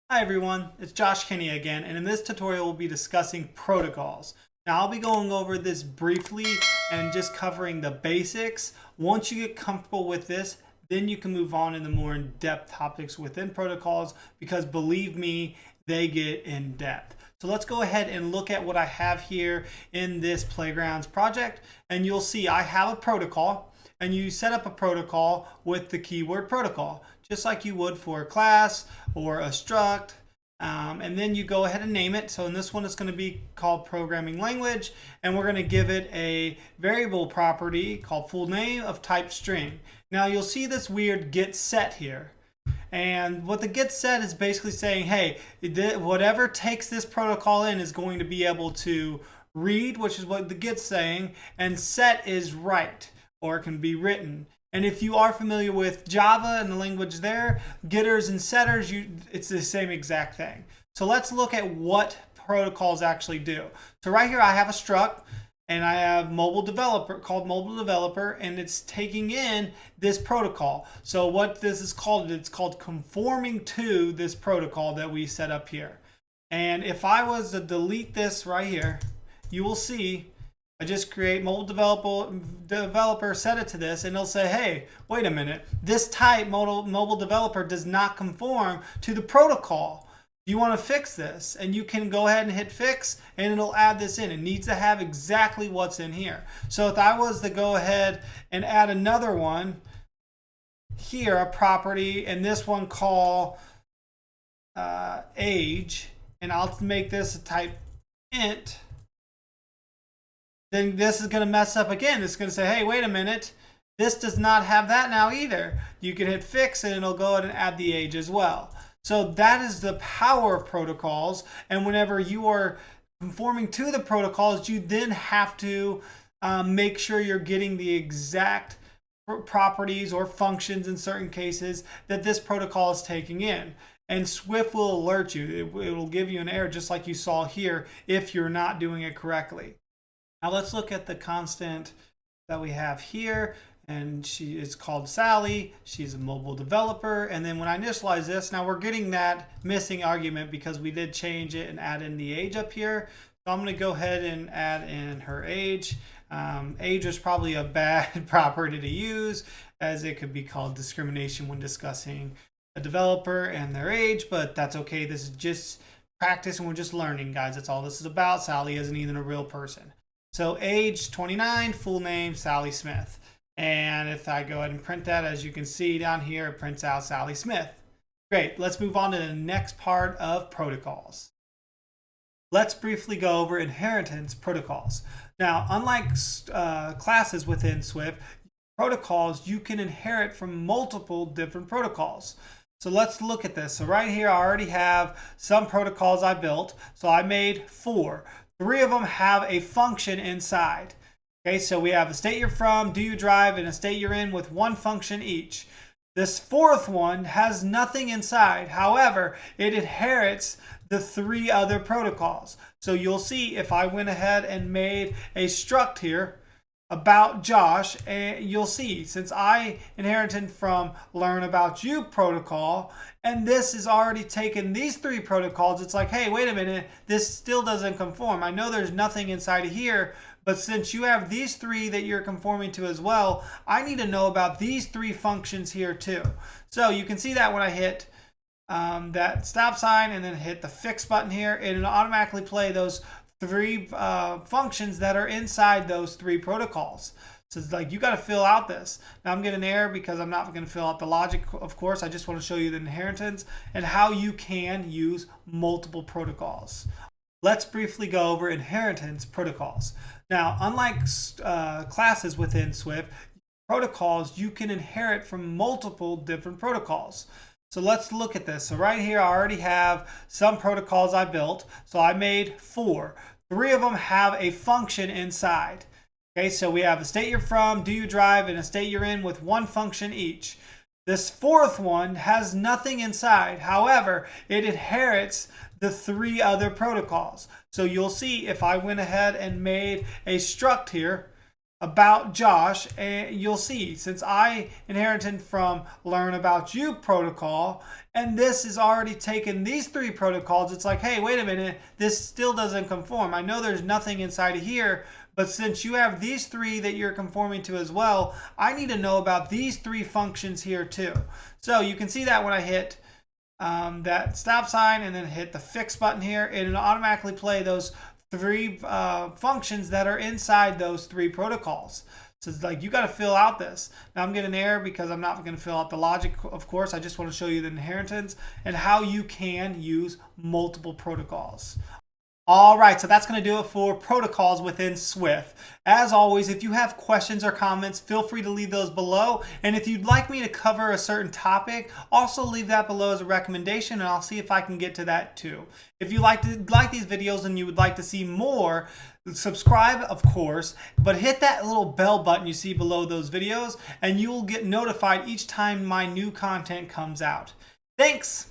Hi everyone, it's Josh Kinney again, and in this tutorial we'll be discussing protocols. Now I'll be going over this briefly and just covering the basics. Once you get comfortable with this, then you can move on into more in-depth topics within protocols because believe me, they get in-depth. So let's go ahead and look at what I have here in this Playgrounds project, and you'll see I have a protocol, and you set up a protocol with the keyword protocol, just like you would for a class or a struct. And then you go ahead and name it. So in this one, it's going to be called programming language, and we're going to give it a variable property called full name of type string. Now you'll see this weird get set here. And what the get set is basically saying, hey, whatever takes this protocol in is going to be able to read, which is what the get's saying, and set is write, or it can be written. And if you are familiar with Java and the language there, getters and setters, it's the same exact thing. So let's look at what protocols actually do. So right here I have a struct, and I have mobile developer called mobile developer, and it's taking in this protocol. So what this is called, it's called conforming to this protocol that we set up here. And if I was to delete this right here, you will see I just create mobile developer, set it to this, and it'll say, hey, wait a minute, this type mobile developer does not conform to the protocol. You want to fix this, and you can go ahead and hit fix, and it'll add this in. It needs to have exactly what's in here. So if I was to go ahead and add another one here, a property, and this one call age, and I'll make this a type int, then this is going to mess up again. It's going to say, hey, wait a minute, this does not have that now either. You can hit fix, and it'll go ahead and add the age as well. So that is the power of protocols. And whenever you are conforming to the protocols, you then have to make sure you're getting the exact properties or functions in certain cases that this protocol is taking in. And Swift will alert you. It will give you an error just like you saw here if you're not doing it correctly. Now let's look at the constant that we have here, and she is called Sally. She's a mobile developer. And then when I initialize this, now we're getting that missing argument because we did change it and add in the age up here. So I'm going to go ahead and add in her age. Age is probably a bad property to use, as it could be called discrimination when discussing a developer and their age, but that's okay. This is just practice, and we're just learning, guys. That's all this is about. Sally isn't even a real person. So age 29, full name Sally Smith. And if I go ahead and print that, as you can see down here, it prints out Sally Smith. Great, let's move on to the next part of protocols. Let's briefly go over inheritance protocols. Now, unlike classes within Swift, protocols, you can inherit from multiple different protocols. So let's look at this. So right here, I already have some protocols I built. So I made 4. 3 of them have a function inside. Okay, so we have a state you're from, do you drive, and a state you're in with one function each. This 4th one has nothing inside. However, it inherits the 3 other protocols. So you'll see if I went ahead and made a struct here about Josh, and you'll see since I inherited from learn about you protocol, and this is already taken these 3 protocols, it's like, hey, wait a minute, this still doesn't conform. I know there's nothing inside of here, but since you have these 3 that you're conforming to as well, I need to know about these 3 functions here too. So you can see that when I hit that stop sign and then hit the fix button here, it'll automatically play those 3 functions that are inside those 3 protocols. So it's like you got to fill out this. Now I'm getting an error because I'm not going to fill out the logic, of course. I just want to show you the inheritance and how you can use multiple protocols. Let's briefly go over inheritance protocols. Now, unlike classes within Swift, protocols, you can inherit from multiple different protocols. So let's look at this. So right here, I already have some protocols I built. So I made 4. 3 of them have a function inside. Okay, so we have a state you're from, do you drive, and a state you're in with one function each. This 4th one has nothing inside. However, it inherits the 3 other protocols. So you'll see if I went ahead and made a struct here about Josh, and you'll see since I inherited from learn about you protocol, and this is already taken these three protocols, it's like, hey, wait a minute, this still doesn't conform. I know there's nothing inside of here, but since you have these three that you're conforming to as well, I need to know about these three functions here too. So you can see that when I hit that stop sign and then hit the fix button here, it'll automatically play those three functions that are inside those three protocols. So it's like you got to fill out this. Now I'm getting an error because I'm not going to fill out the logic, of course. I just want to show you the inheritance and how you can use multiple protocols. All right, so that's going to do it for protocols within Swift. As always, if you have questions or comments, feel free to leave those below. And if you'd like me to cover a certain topic, also leave that below as a recommendation, and I'll see if I can get to that too. If you like these videos and you would like to see more, subscribe, of course, but hit that little bell button you see below those videos, and you will get notified each time my new content comes out. Thanks!